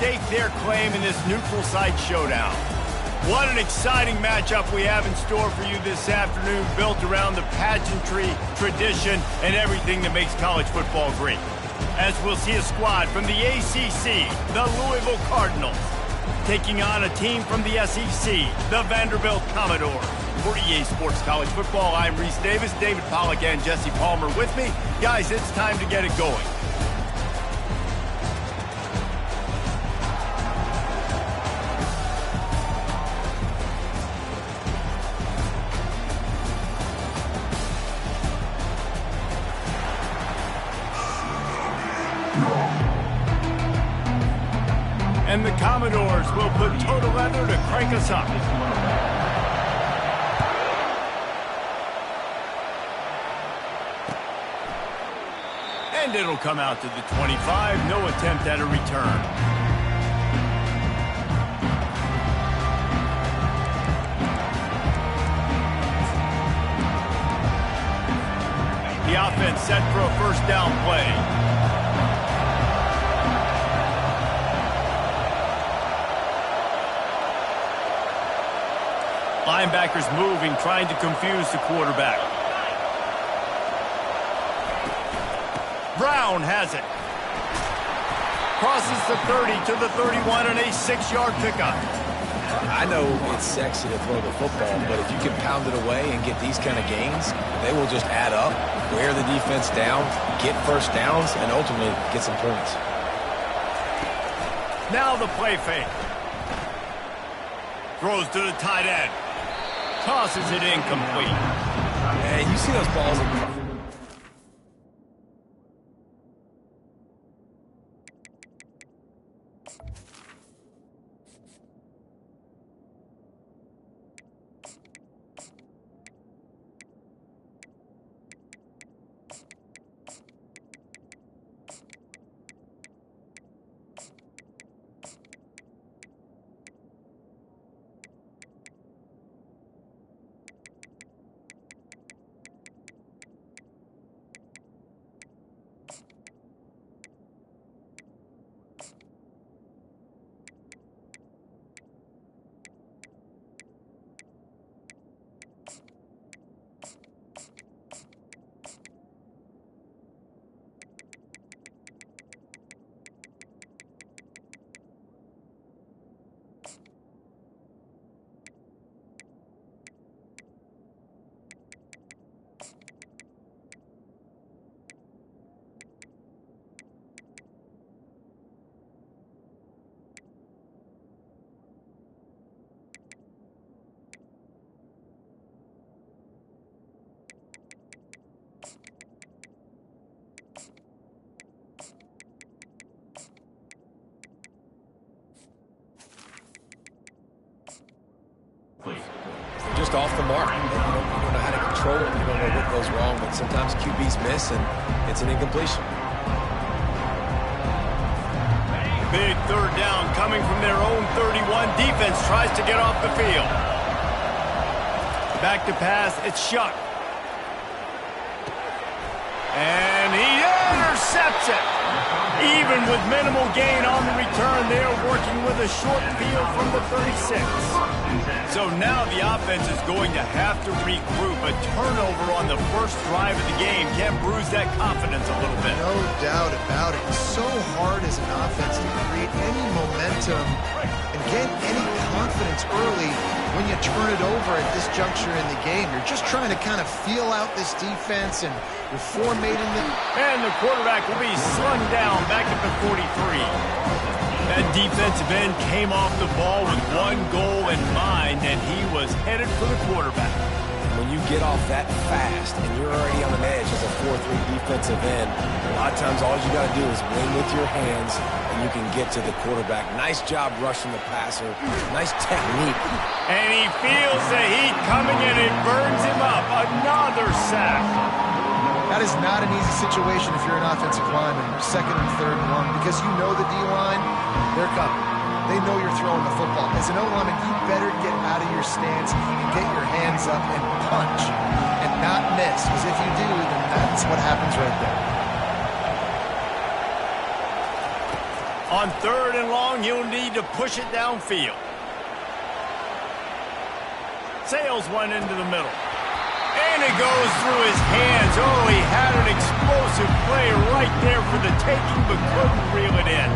stake their claim in this neutral site showdown. What an exciting matchup we have in store for you this afternoon, built around the pageantry, tradition, and everything that makes college football great. As we'll see a squad from the ACC, the Louisville Cardinals, taking on a team from the SEC, the Vanderbilt Commodores. For EA Sports College Football, I'm Reese Davis, David Pollack, and Jesse Palmer with me. Guys, it's time to get it going. And the Commodores will put total leather to crank us up. And it'll come out to the 25. No attempt at a return. The offense set for a first down play. Linebackers moving, trying to confuse the quarterback. Brown has it. Crosses the 30 to the 31 and a 6-yard pickup. I know it's sexy to throw the football, but if you can pound it away and get these kind of gains, they will just add up, wear the defense down, get first downs, and ultimately get some points. Now the play fake. Throws to the tight end. Tosses it incomplete. Hey, you see those balls? Just off the mark. You don't know how to control it. You don't know what goes wrong, but sometimes QBs miss, and it's an incompletion. Big third down coming from their own 31. Defense tries to get off the field. Back to pass. It's Shuck. And he intercepts it. Even with minimal gain on the return, they're working with a short field from the 36. So now the offense is going to have to regroup. A turnover on the first drive of the game can bruise that confidence a little bit. No doubt about it. It's so hard as an offense to create any momentum and get any confidence early when you turn it over at this juncture in the game. You're just trying to kind of feel out this defense, and you're formatting them. And the quarterback will be slung down back at the 43. That defensive end came off the ball with one goal in mind, and he was headed for the quarterback. When you get off that fast and you're already on an edge as a 4-3 defensive end, a lot of times all you got to do is win with your hands, and you can get to the quarterback. Nice job rushing the passer. Nice technique. And he feels the heat coming, and it burns him up. Another sack. That is not an easy situation if you're an offensive lineman, second and third and long, because you know the D-line, they're coming. They know you're throwing the football. As an O-lineman, you better get out of your stance and get your hands up and punch and not miss, because if you do, then that's what happens right there. On 3rd and long, he'll need to push it downfield. Sails one into the middle. And it goes through his hands. Oh, he had an explosive play right there for the taking, but couldn't reel it in.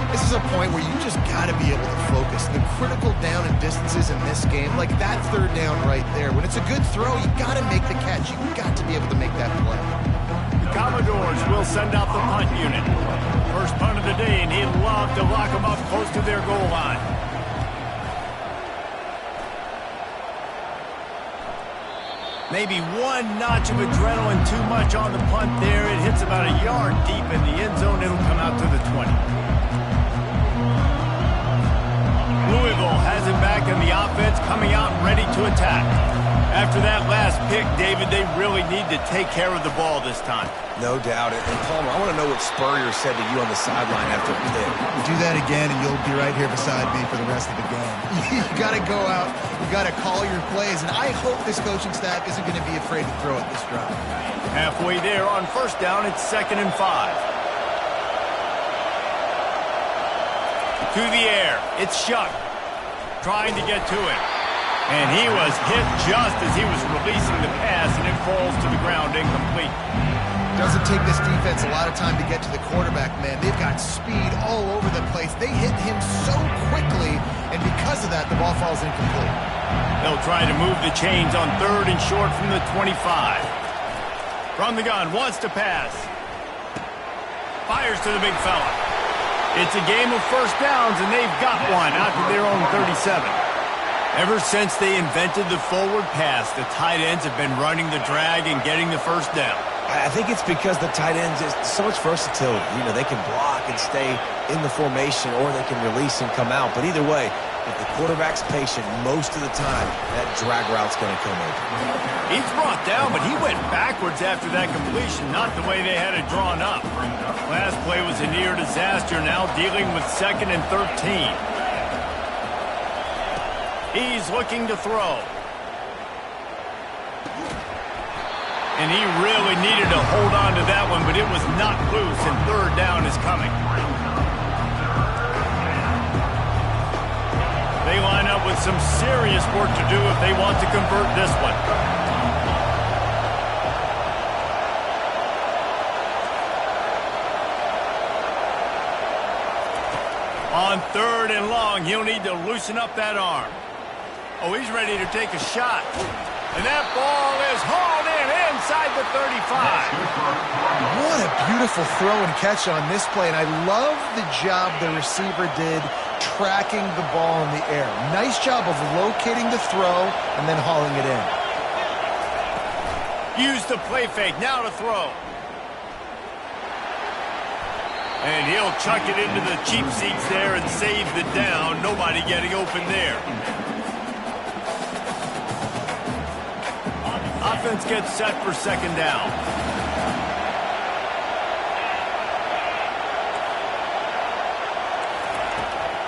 This is a point where you just got to be able to focus. The critical down and distances in this game, like that 3rd down right there. When it's a good throw, you got to make the catch. You got to be able to make that play. The Commodores will send out the punt unit. First punt of the day, and he'd love to lock them up close to their goal line. Maybe one notch of adrenaline too much on the punt there. It hits about a yard deep in the end zone. It'll come out to the 20. Louisville has it back in the offense, coming out ready to attack. After that last pick, David, they really need to take care of the ball this time. No doubt. And Palmer, I want to know what Spurrier said to you on the sideline after the pick. Do that again, and you'll be right here beside me for the rest of the game. You got to go out. You got to call your plays, and I hope this coaching staff isn't going to be afraid to throw it this drive. Halfway there on 1st down, it's 2nd and 5. To the air, it's Shuck, trying to get to it. And he was hit just as he was releasing the pass, and it falls to the ground incomplete. Doesn't take this defense a lot of time to get to the quarterback, man. They've got speed all over the place. They hit him so quickly, and because of that, the ball falls incomplete. They'll try to move the chains on 3rd and short from the 25. From the gun, wants to pass. Fires to the big fella. It's a game of 1st downs, and they've got one out to their own 37. Ever since they invented the forward pass, the tight ends have been running the drag and getting the 1st down. I think it's because the tight ends is so much versatility. You know, they can block and stay in the formation, or they can release and come out. But either way, if the quarterback's patient most of the time, that drag route's going to come open. He's brought down, but he went backwards after that completion, not the way they had it drawn up. Last play was a near disaster, now dealing with 2nd and 13. He's looking to throw. And he really needed to hold on to that one, but it was not loose, and 3rd down is coming. They line up with some serious work to do if they want to convert this one. On 3rd and long, he'll need to loosen up that arm. Oh, he's ready to take a shot. And that ball is hauled in inside the 35. What a beautiful throw and catch on this play, and I love the job the receiver did tracking the ball in the air. Nice job of locating the throw and then hauling it in. Use the play fake, now to throw. And he'll chuck it into the cheap seats there and save the down. Nobody getting open there. Offense gets set for 2nd down.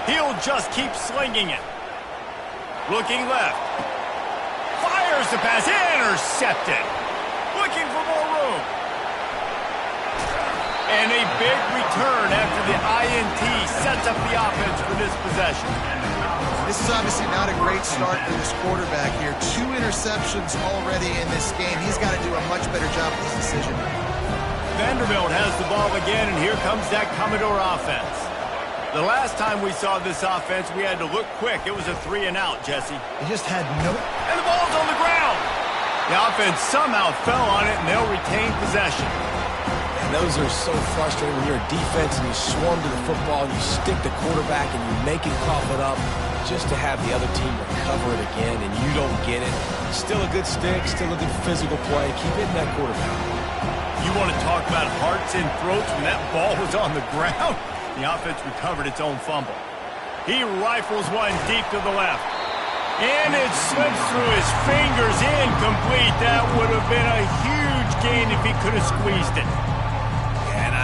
He'll just keep slinging it. Looking left. Fires the pass. Intercepted. Looking for more room. And a big return after the INT sets up the offense for this possession. This is obviously not a great start for this quarterback here. 2 interceptions already in this game. He's got to do a much better job with this decision. Vanderbilt has the ball again, and here comes that Commodore offense. The last time we saw this offense, we had to look quick. It was a 3-and-out, Jesse. He just had no... And the ball's on the ground. The offense somehow fell on it, and they'll retain possession. And those are so frustrating when you're a defense and you swarm to the football, and you stick the quarterback, and you make it cough it up. Just to have the other team recover it again and you don't get it. Still a good stick, still a good physical play. Keep hitting that quarterback. You want to talk about hearts and throats when that ball was on the ground? The offense recovered its own fumble. He rifles one deep to the left. And it slips through his fingers, incomplete. That would have been a huge gain if he could have squeezed it.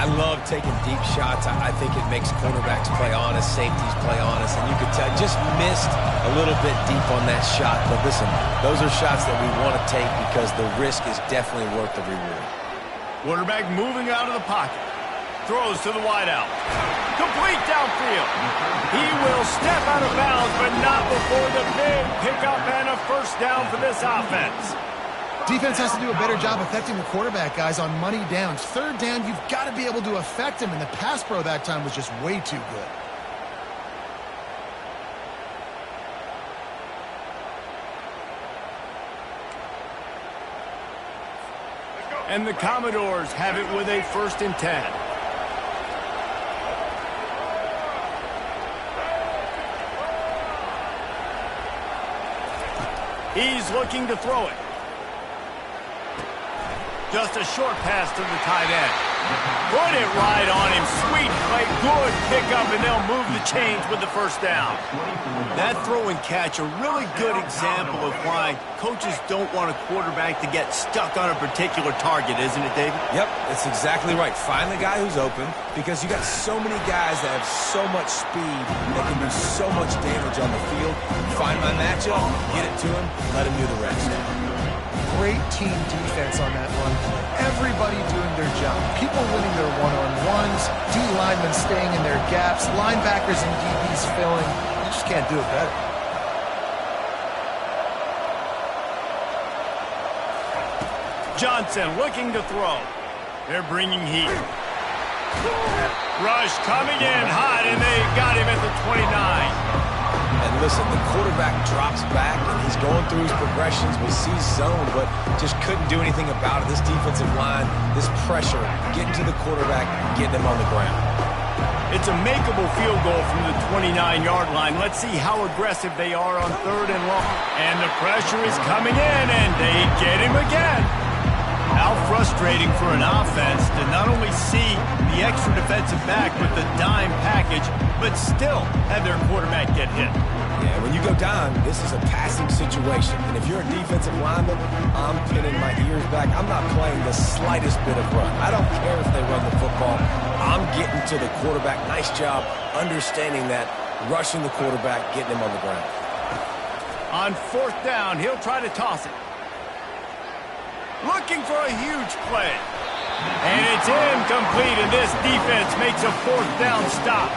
I love taking deep shots. I think it makes cornerbacks play honest, safeties play honest, and you could tell just missed a little bit deep on that shot. But listen, those are shots that we want to take because the risk is definitely worth the reward. Quarterback moving out of the pocket. Throws to the wideout. complete downfield. He will step out of bounds, but not before the big pickup and a first down for this offense. Defense has to do a better job affecting the quarterback, guys, on money downs. Third down, you've got to be able to affect him, and the pass pro that time was just way too good. And the Commodores have it with a 1st and 10. He's looking to throw it. Just a short pass to the tight end. Put it right on him. Sweet play, good pickup, and they'll move the chains with the first down. That throw and catch, a really good example of why coaches don't want a quarterback to get stuck on a particular target, isn't it, David? Yep, that's exactly right. Find the guy who's open, because you got so many guys that have so much speed that can do so much damage on the field. Find my matchup, get it to him, let him do the rest. Great team defense on that one. Everybody doing their job. People winning their one-on-ones, D linemen staying in their gaps, linebackers and DBs filling. You just can't do it better. Johnson looking to throw. They're bringing heat. Rush coming in hot, and they got him at the 29. And listen, the quarterback drops back, and he's going through his progressions with C zone, but just couldn't do anything about it. This defensive line, this pressure, getting to the quarterback, getting him on the ground. It's a makeable field goal from the 29-yard line. Let's see how aggressive they are on 3rd and long. And the pressure is coming in, and they get him again. How frustrating for an offense to not only see the extra defensive back with the dime package, but still have their quarterback get hit. Yeah, when you go down, this is a passing situation. And if you're a defensive lineman, I'm pinning my ears back. I'm not playing the slightest bit of run. I don't care if they run the football. I'm getting to the quarterback. Nice job understanding that, rushing the quarterback, getting him on the ground. On 4th down, he'll try to toss it. Looking for a huge play. And it's incomplete, and this defense makes a 4th down stop.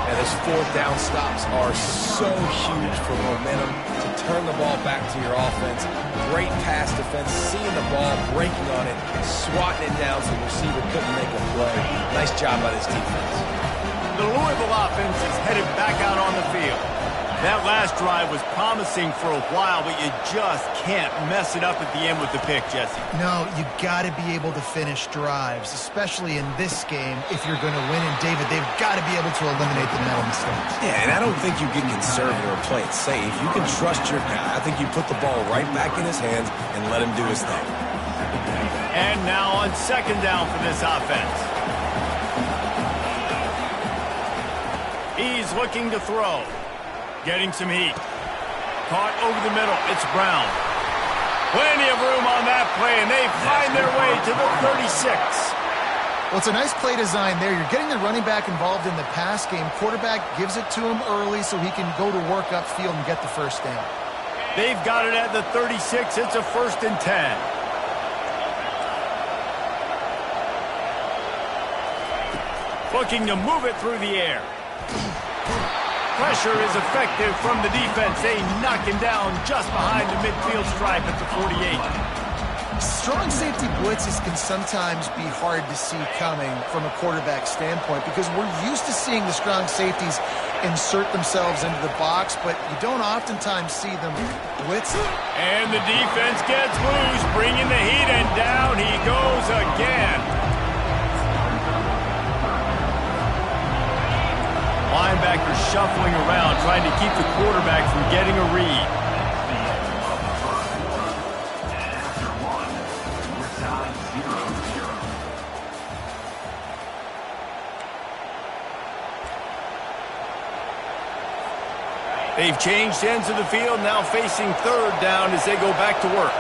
And his 4th down stops are so huge for momentum to turn the ball back to your offense. Great pass defense, seeing the ball, breaking on it, swatting it down so the receiver couldn't make a play. Nice job by this defense. The Louisville offense is headed back out on the field. That last drive was promising for a while, but you just can't mess it up at the end with the pick, Jesse. No, you got to be able to finish drives, especially in this game if you're going to win. And, David, they've got to be able to eliminate the mental mistakes. Yeah, and I don't think you get conservative or play it safe. You can trust your guy. I think you put the ball right back in his hands and let him do his thing. And now on 2nd down for this offense. He's looking to throw. Getting some heat. Caught over the middle. It's Brown. Plenty of room on that play, and they find their way to the 36. Well, it's a nice play design there. You're getting the running back involved in the pass game. Quarterback gives it to him early so he can go to work upfield and get the first down. They've got it at the 36. It's a 1st and 10. Looking to move it through the air. Pressure is effective from the defense. They knock him down just behind the midfield stripe at the 48. Strong safety blitzes can sometimes be hard to see coming from a quarterback standpoint because we're used to seeing the strong safeties insert themselves into the box, but you don't oftentimes see them blitz. And the defense gets loose, bringing the heat, and down he goes again. Linebacker shuffling around, trying to keep the quarterback from getting a read. They've changed ends of the field, now facing 3rd down as they go back to work.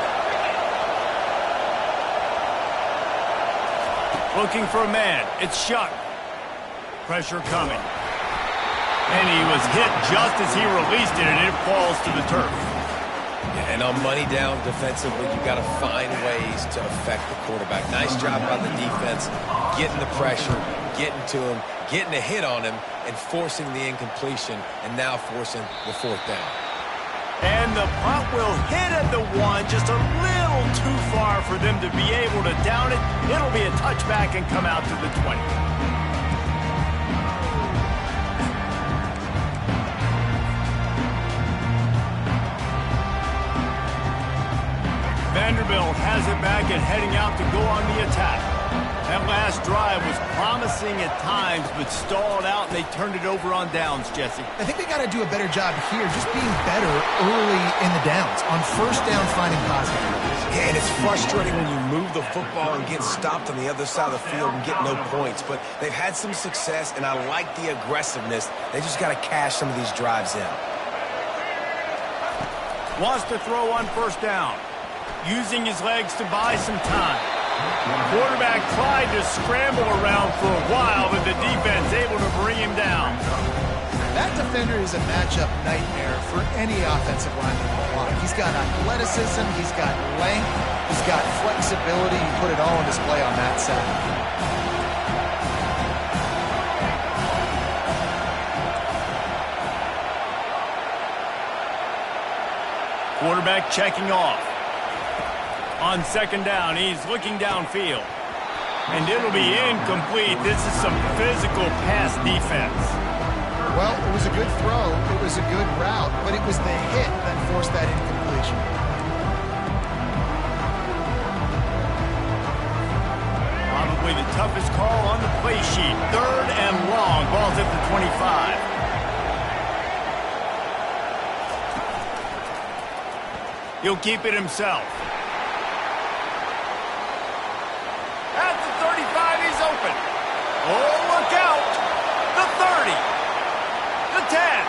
Looking for a man. It's Shuck. Pressure coming. And he was hit just as he released it, and it falls to the turf. Yeah, and on money down defensively, you got to find ways to affect the quarterback. Nice job by the defense, getting the pressure, getting to him, getting a hit on him, and forcing the incompletion, and now forcing the fourth down. And the punt will hit at the 1, just a little too far for them to be able to down it. It'll be a touchback and come out to the 20. Vanderbilt has it back and heading out to go on the attack. That last drive was promising at times, but stalled out, and they turned it over on downs, Jesse. I think they got to do a better job here, just being better early in the downs. On first down, finding positive. Yeah, and it's frustrating when you move the football and get stopped on the other side of the field and get no points. But they've had some success, and I like the aggressiveness. They just got to cash some of these drives in. Wants to throw on first down, using his legs to buy some time. Quarterback tried to scramble around for a while, but the defense able to bring him down. That defender is a matchup nightmare for any offensive lineman to block. He's got athleticism, he's got length, he's got flexibility. You put it all on display on that side. Quarterback checking off. On second down, he's looking downfield. And it'll be incomplete. This is some physical pass defense. Well, it was a good throw. It was a good route, but it was the hit that forced that incompletion. Probably the toughest call on the play sheet. Third and long. Ball's at the 25. He'll keep it himself. At the 35, he's open. Oh, look out. The 30. The 10.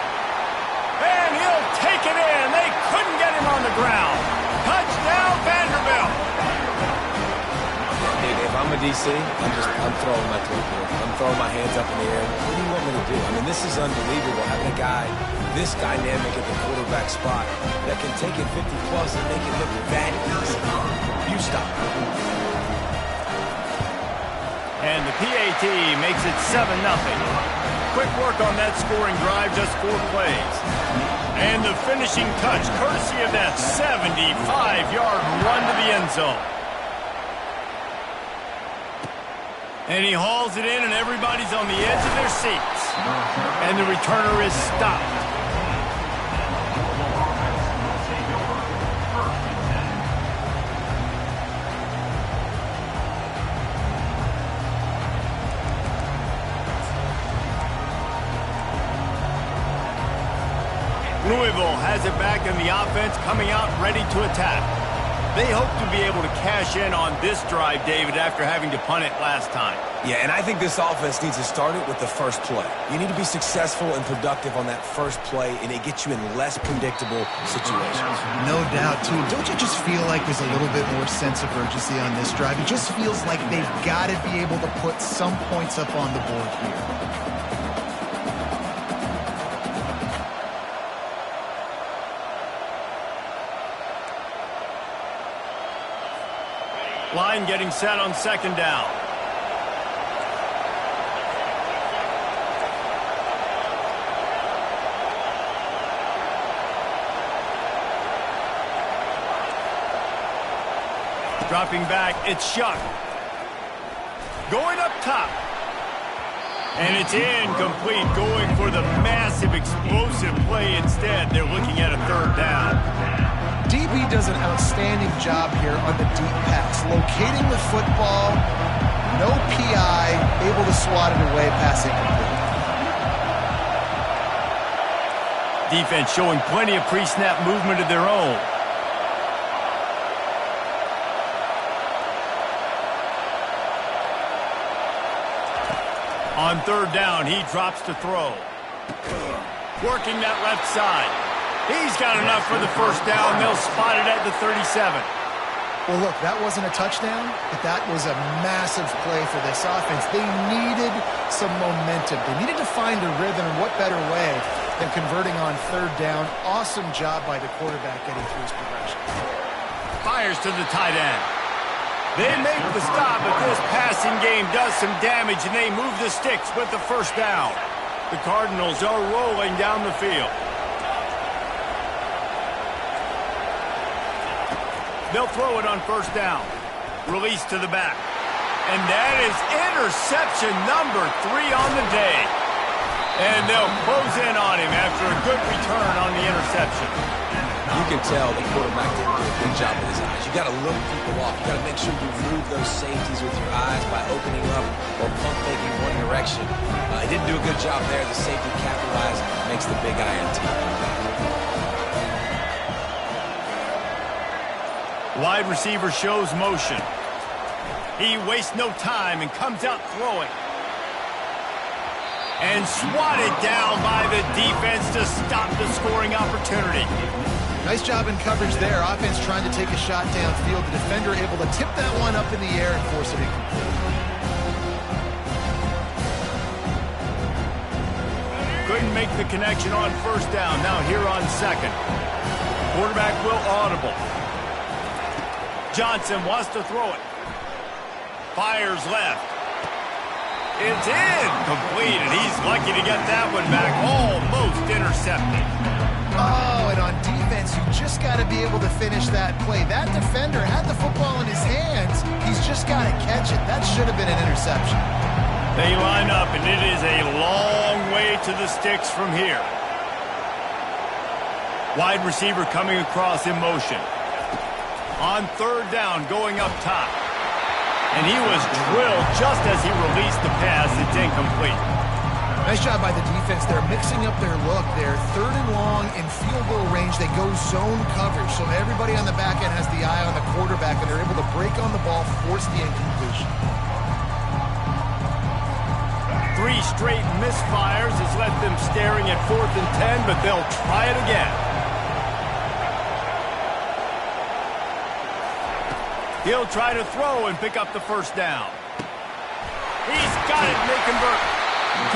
And he'll take it in. They couldn't get him on the ground. Touchdown, Vanderbilt. If I'm a DC, I'm throwing my clipboard. I'm throwing my hands up in the air. What do you want me to do? I mean, this is unbelievable. Having a guy this dynamic at the quarterback spot that can take it 50-plus and make it look that easy. You stop. And the PAT makes it 7-0. Quick work on that scoring drive, just 4 plays. And the finishing touch, courtesy of that 75-yard run to the end zone. And he hauls it in, and everybody's on the edge of their seats. And the returner is stopped. Louisville has it back in the offense, coming out ready to attack. They hope to be able to cash in on this drive, David, after having to punt it last time. Yeah, and I think this offense needs to start it with the first play. You need to be successful and productive on that first play, and it gets you in less predictable situations. No doubt, too. Don't you just feel like there's a little bit more sense of urgency on this drive? It just feels like they've got to be able to put some points up on the board here. Line getting set on second down. Dropping back, it's Shuck. Going up top. And it's incomplete, going for the massive explosive play instead. They're looking at a third down. DB does an outstanding job here on the deep pass, locating the football, no PI, able to swat it away, passing complete. Defense showing plenty of pre-snap movement of their own. On third down, he drops to throw. Working that left side. He's got enough for the first down. They'll spot it at the 37. Well, look, that wasn't a touchdown, but that was a massive play for this offense. They needed some momentum. They needed to find a rhythm, and what better way than converting on third down. Awesome job by the quarterback getting through his progression. Fires to the tight end. They make the stop, but this passing game does some damage, and they move the sticks with the first down. The Cardinals are rolling down the field. They'll throw it on first down. Release to the back. And that is interception number 3 on the day. And they'll close in on him after a good return on the interception. You can tell the quarterback didn't do a good job with his eyes. You got to look people off. You got to make sure you move those safeties with your eyes by opening up or pump faking one direction. He didn't do a good job there. The safety capitalized, makes the big INT. Wide receiver shows motion. He wastes no time and comes out throwing. And swatted down by the defense to stop the scoring opportunity. Nice job in coverage there. Offense trying to take a shot downfield. The defender able to tip that one up in the air and force it incomplete. Couldn't make the connection on first down. Now here on second. Quarterback will audible. Johnson wants to throw it. Fires left. It's incomplete, and he's lucky to get that one back. Almost intercepted. Oh, and on defense, you just got to be able to finish that play. That defender had the football in his hands. He's just got to catch it. That should have been an interception. They line up, and it is a long way to the sticks from here. Wide receiver coming across in motion. On third down, going up top. And he was drilled just as he released the pass. It's incomplete. Nice job by the defense. They're mixing up their look. They're third and long in field goal range. They go zone coverage. So everybody on the back end has the eye on the quarterback, and they're able to break on the ball, force the incompletion. 3 straight misfires has left them staring at 4th and 10, but they'll try it again. He'll try to throw and pick up the first down. He's got it, and they convert.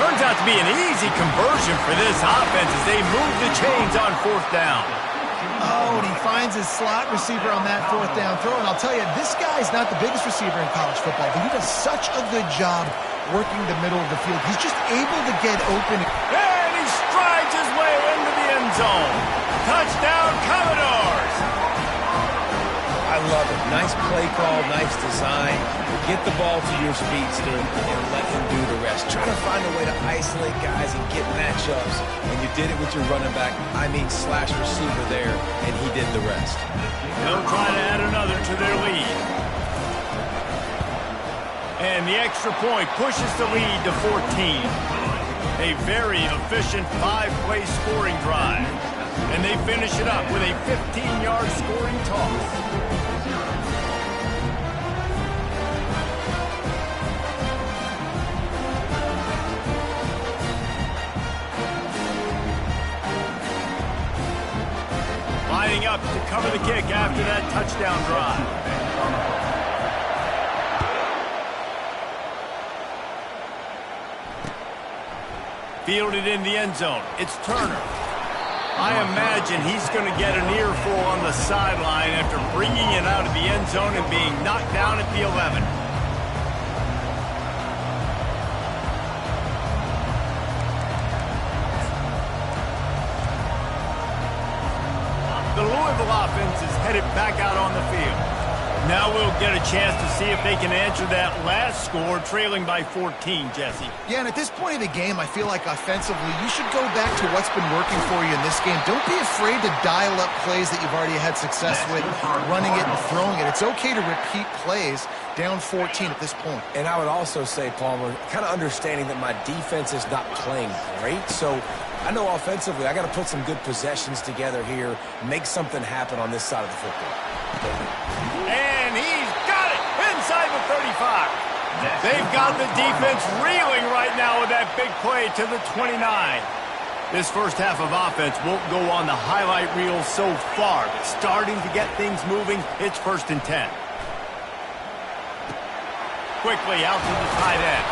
Turns out to be an easy conversion for this offense as they move the chains on 4th down. Oh, and he finds his slot receiver on that 4th down throw. And I'll tell you, this guy's not the biggest receiver in college football, but he does such a good job working the middle of the field. He's just able to get open. And he strides his way into the end zone. Touchdown, Commodores! I love it. Nice play call, nice design. Get the ball to your speedster and let him do the rest. Try to find a way to isolate guys and get matchups. And you did it with your running back, slash receiver there, and he did the rest. They'll try to add another to their lead. And the extra point pushes the lead to 14. A very efficient 5-play scoring drive. And they finish it up with a 15-yard scoring toss. Lining up to cover the kick after that touchdown drive. Fielded in the end zone. It's Turner. I imagine he's going to get an earful on the sideline after bringing it out of the end zone and being knocked down at the 11. The Louisville offense is headed back out on the field. Now we'll get a chance to see if they can answer that last score, trailing by 14, Jesse. Yeah, and at this point of the game, I feel like offensively, you should go back to what's been working for you in this game. Don't be afraid to dial up plays that you've already had success with, running it and throwing it. It's okay to repeat plays down 14 at this point. And I would also say, Palmer, kind of understanding that my defense is not playing great, so I know offensively I got to put some good possessions together here, make something happen on this side of the football. And he's got it inside the 35. They've got the defense reeling right now with that big play to the 29. This first half of offense won't go on the highlight reel so far, but starting to get things moving, it's 1st and 10. Quickly out to the tight end.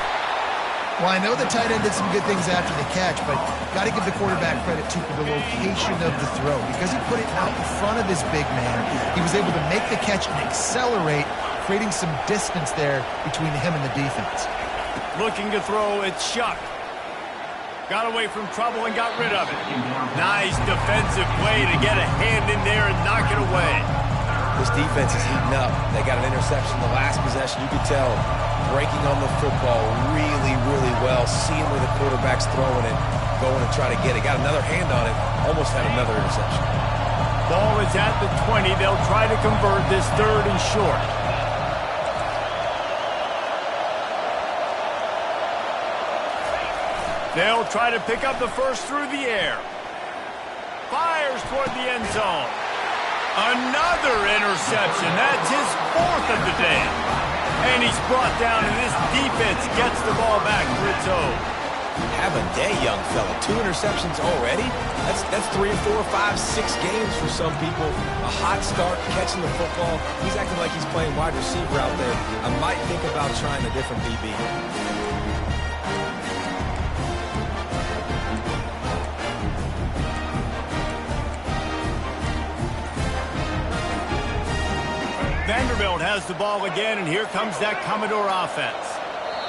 Well, I know the tight end did some good things after the catch, but got to give the quarterback credit, too, for the location of the throw. Because he put it out in front of his big man, he was able to make the catch and accelerate creating some distance there between him and the defense. Looking to throw, it's Shuck. Got away from trouble and got rid of it. Nice defensive play to get a hand in there and knock it away. This defense is heating up. They got an interception the last possession. You could tell breaking on the football really, really well, seeing where the quarterback's throwing it, going to try to get it. Got another hand on it, almost had another interception. Ball is at the 20. They'll try to convert this 3rd and short. They'll try to pick up the first through the air. Fires toward the end zone. Another interception. That's his 4th of the day. And he's brought down, and this defense gets the ball back for its own. Have a day, young fella. 2 interceptions already? That's 3, 4, 5, 6 games for some people. A hot start, catching the football. He's acting like he's playing wide receiver out there. I might think about trying a different DB. Vanderbilt has the ball again, and here comes that Commodore offense.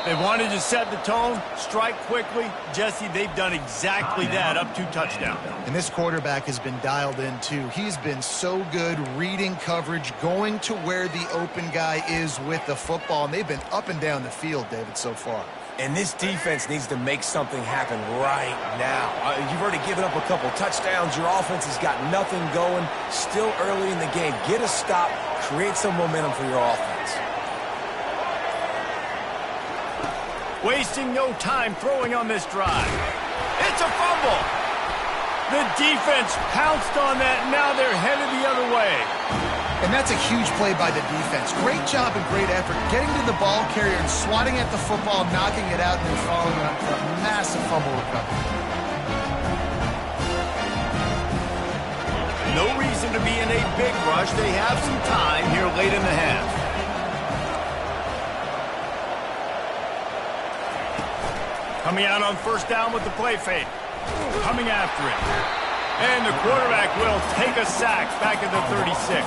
They wanted to set the tone, strike quickly. Jesse, they've done exactly that, up 2 touchdowns. And this quarterback has been dialed in, too. He's been so good reading coverage, going to where the open guy is with the football, and they've been up and down the field, David, so far. And this defense needs to make something happen right now. You've already given up a couple touchdowns. Your offense has got nothing going. Still early in the game. Get a stop. Create some momentum for your offense. Wasting no time throwing on this drive. It's a fumble. The defense pounced on that. Now they're headed the other way. And that's a huge play by the defense. Great job and great effort getting to the ball carrier and swatting at the football, knocking it out, and then following up for a massive fumble recovery. No reason to be in a big rush. They have some time here late in the half. Coming out on 1st down with the play fake. Coming after it. And the quarterback will take a sack back at the 36.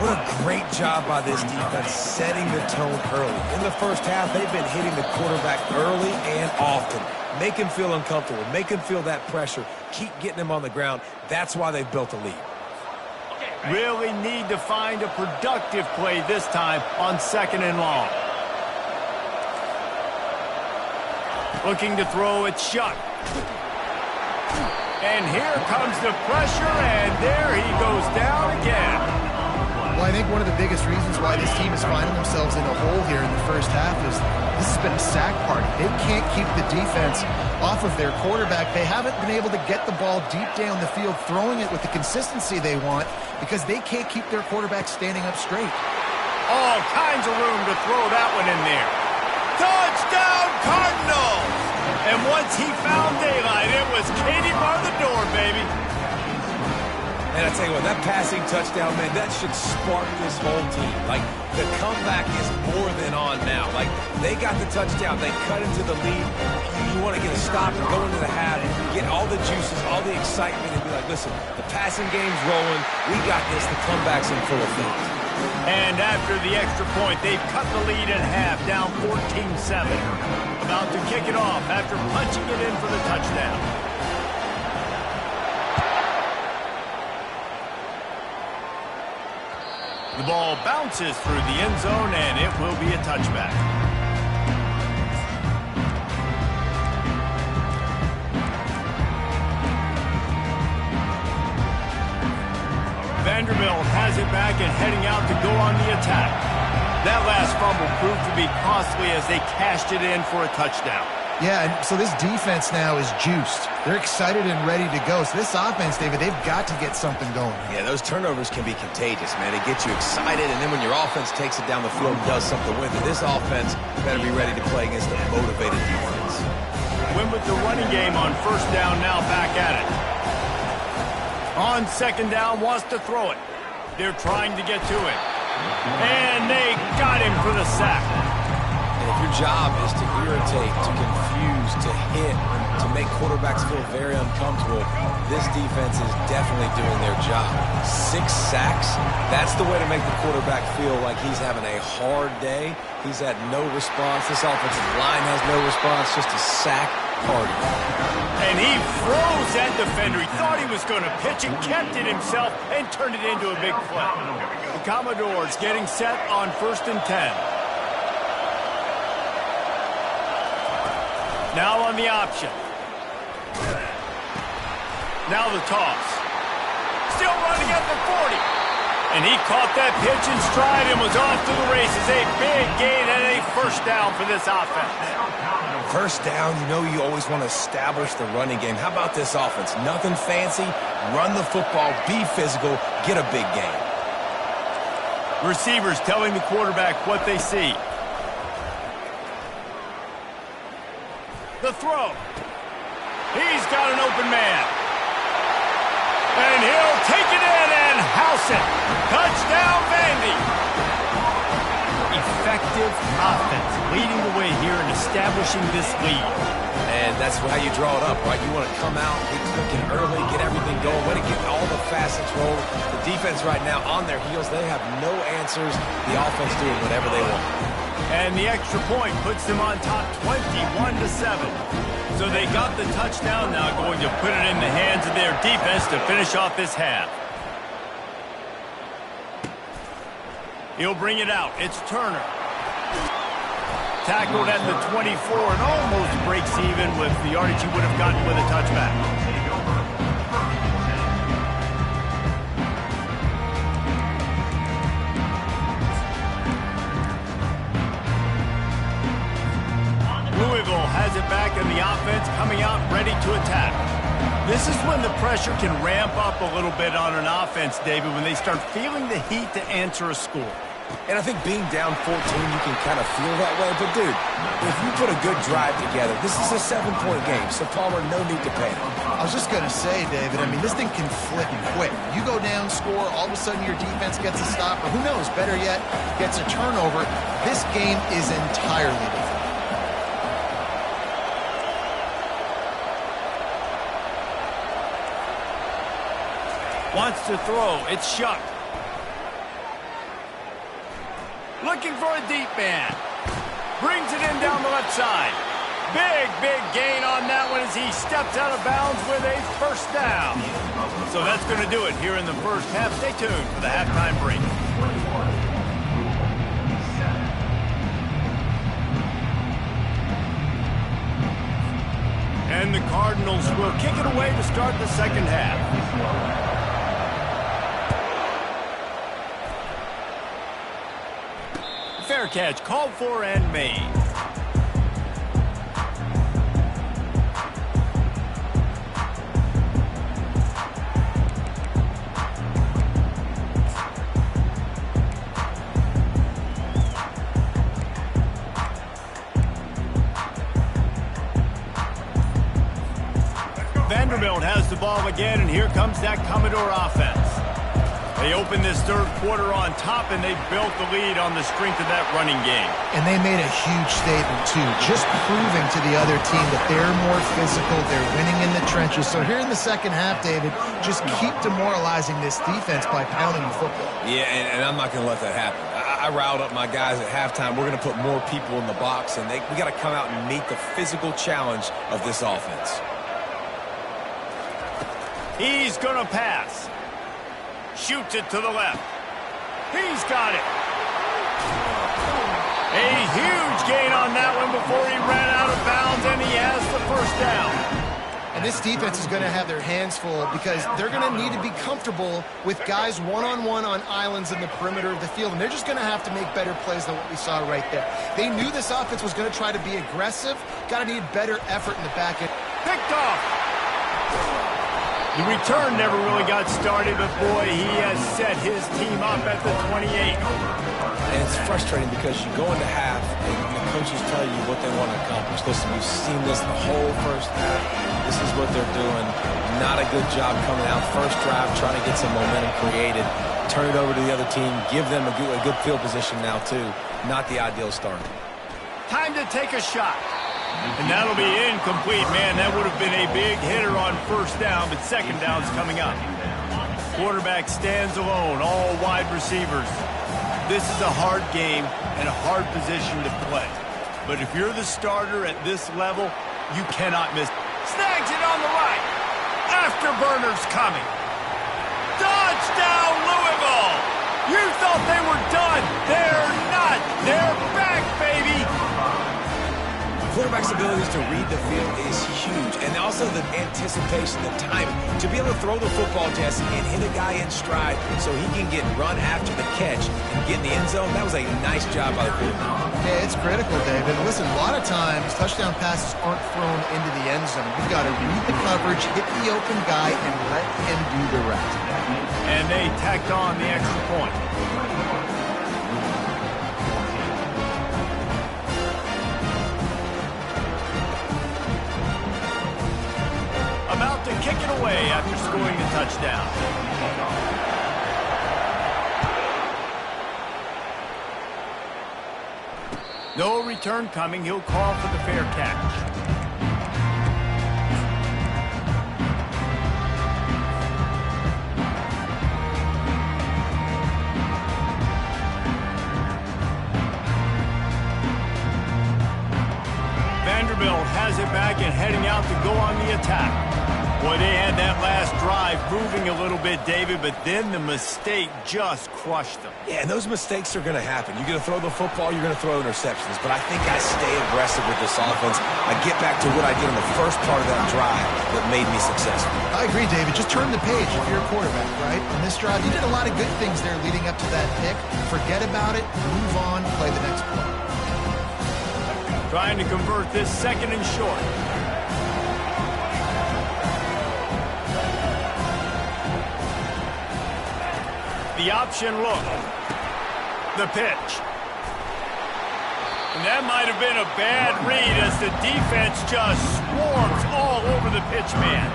What a great job by this defense setting the tone early. In the first half, they've been hitting the quarterback early and often. Make him feel uncomfortable. Make him feel that pressure. Keep getting him on the ground. That's why they've built a lead. Really need to find a productive play this time on 2nd and long. Looking to throw, it's Shuck. And here comes the pressure, and there he goes down again. Well, I think one of the biggest reasons why this team is finding themselves in a hole here in the first half is this has been a sack party. They can't keep the defense off of their quarterback. They haven't been able to get the ball deep down the field, throwing it with the consistency they want because they can't keep their quarterback standing up straight. All kinds of room to throw that one in there. Touchdown, Cardinals! And once he found daylight, it was Katie bar the door, baby. And I tell you what, that passing touchdown, man, that should spark this whole team. Like, the comeback is more than on now. Like, they got the touchdown. They cut into the lead. You want to get a stop and go into the half, get all the juices, all the excitement, and be like, listen, the passing game's rolling. We got this. The comeback's in full effect. And after the extra point, they've cut the lead in half, down 14-7. About to kick it off after punching it in for the touchdown. The ball bounces through the end zone, and it will be a touchback. Vanderbilt has it back and heading out to go on the attack. That last fumble proved to be costly as they cashed it in for a touchdown. Yeah, and so this defense now is juiced. They're excited and ready to go. So this offense, David, they've got to get something going. Yeah, those turnovers can be contagious, man. They get you excited, and then when your offense takes it down the field and does something with it, this offense better be ready to play against a motivated defense. Win with the running game on 1st down, now back at it. On 2nd down, wants to throw it. They're trying to get to it. And they got him for the sack. And if your job is to irritate, to confuse, to hit, to make quarterbacks feel very uncomfortable, this defense is definitely doing their job. 6 sacks, that's the way to make the quarterback feel like he's having a hard day. He's had no response. This offensive line has no response, just a sack party. And he froze that defender. He thought he was going to pitch and kept it himself and turned it into a big play. The Commodores getting set on 1st and 10. Now on the option. Now the toss. Still running at the 40. And he caught that pitch in stride and was off to the races. A big gain and a first down for this offense. First down, you know you always want to establish the running game. How about this offense? Nothing fancy. Run the football, be physical, get a big gain. Receivers telling the quarterback what they see. The throw. He's got an open man. And he'll take it in and house it. Touchdown, Vandy. Effective offense leading the way here and establishing this lead. And that's how you draw it up, right? You want to come out, get cooking early, get everything going, want to get all the facets rolled. The defense right now on their heels, they have no answers. The offense doing whatever they want. And the extra point puts them on top 21-7. So they got the touchdown, now going to put it in the hands of their defense to finish off this half. He'll bring it out. It's Turner. Tackled at the 24 and almost breaks even with the yardage he would have gotten with a touchback. Louisville has it back in the offense, coming out ready to attack. This is when the pressure can ramp up a little bit on an offense, David, when they start feeling the heat to answer a score. And I think being down 14, you can kind of feel that way. But, dude, if you put a good drive together, this is a 7-point game. So, Palmer, no need to panic. I was just going to say, David, I mean, this thing can flip quick. You go down, score, all of a sudden your defense gets a stop, or who knows, better yet, gets a turnover. This game is entirely different. Wants to throw. It's Shuck. Looking for a deep man. Brings it in down the left side. Big gain on that one as he steps out of bounds with a first down. So that's going to do it here in the first half. Stay tuned for the halftime break. And the Cardinals will kick it away to start the second half. Fair catch, called for and made. Vanderbilt has the ball again, and here comes that Commodore offense. They opened this third quarter on top, and they built the lead on the strength of that running game. And they made a huge statement, too, just proving to the other team that they're more physical, they're winning in the trenches. So here in the second half, David, just keep demoralizing this defense by pounding the football. Yeah, and I'm not going to let that happen. I riled up my guys at halftime. We're going to put more people in the box, and we got to come out and meet the physical challenge of this offense. He's going to pass. Shoots it to the left. He's got it. A huge gain on that one before he ran out of bounds, and he has the first down. And this defense is going to have their hands full because they're going to need to be comfortable with guys one-on-one on islands in the perimeter of the field, and they're just going to have to make better plays than what we saw right there. They knew this offense was going to try to be aggressive. Got to need better effort in the back end. Picked off. The return never really got started, but boy, he has set his team up at the 28. And it's frustrating because you go into half and the coaches tell you what they want to accomplish. Listen, we've seen this the whole first half. This is what they're doing. Not a good job coming out first drive, trying to get some momentum created. Turn it over to the other team. Give them a good field position now, too. Not the ideal start. Time to take a shot. And that'll be incomplete, man. That would have been a big hitter on first down, but second down's coming up. Quarterback stands alone, all wide receivers. This is a hard game and a hard position to play. But if you're the starter at this level, you cannot miss. Snags it on the right. Afterburner's coming. Touchdown, Louisville! You thought they were done. They're not. They're back, baby! Quarterback's abilities to read the field is huge, and also the anticipation, the timing. To be able to throw the football, Jesse, and hit a guy in stride so he can get run after the catch and get in the end zone, that was a nice job by the quarterback. Yeah, it's critical, David. Listen, a lot of times, touchdown passes aren't thrown into the end zone. You've got to read the coverage, hit the open guy, and let him do the rest. And they tacked on the extra point. About to kick it away after scoring the touchdown. No return coming. He'll call for the fair catch. Vanderbilt has it back and heading out to go on the attack. Boy, they had that last drive moving a little bit, David, but then the mistake just crushed them. Yeah, and those mistakes are going to happen. You're going to throw the football, you're going to throw interceptions. But I think I stay aggressive with this offense. I get back to what I did in the first part of that drive that made me successful. I agree, David. Just turn the page if you're a quarterback, right? On this drive, you did a lot of good things there leading up to that pick. Forget about it, move on, play the next play. Trying to convert this second and short. The option look. The pitch. And that might have been a bad read as the defense just swarms all over the pitch man.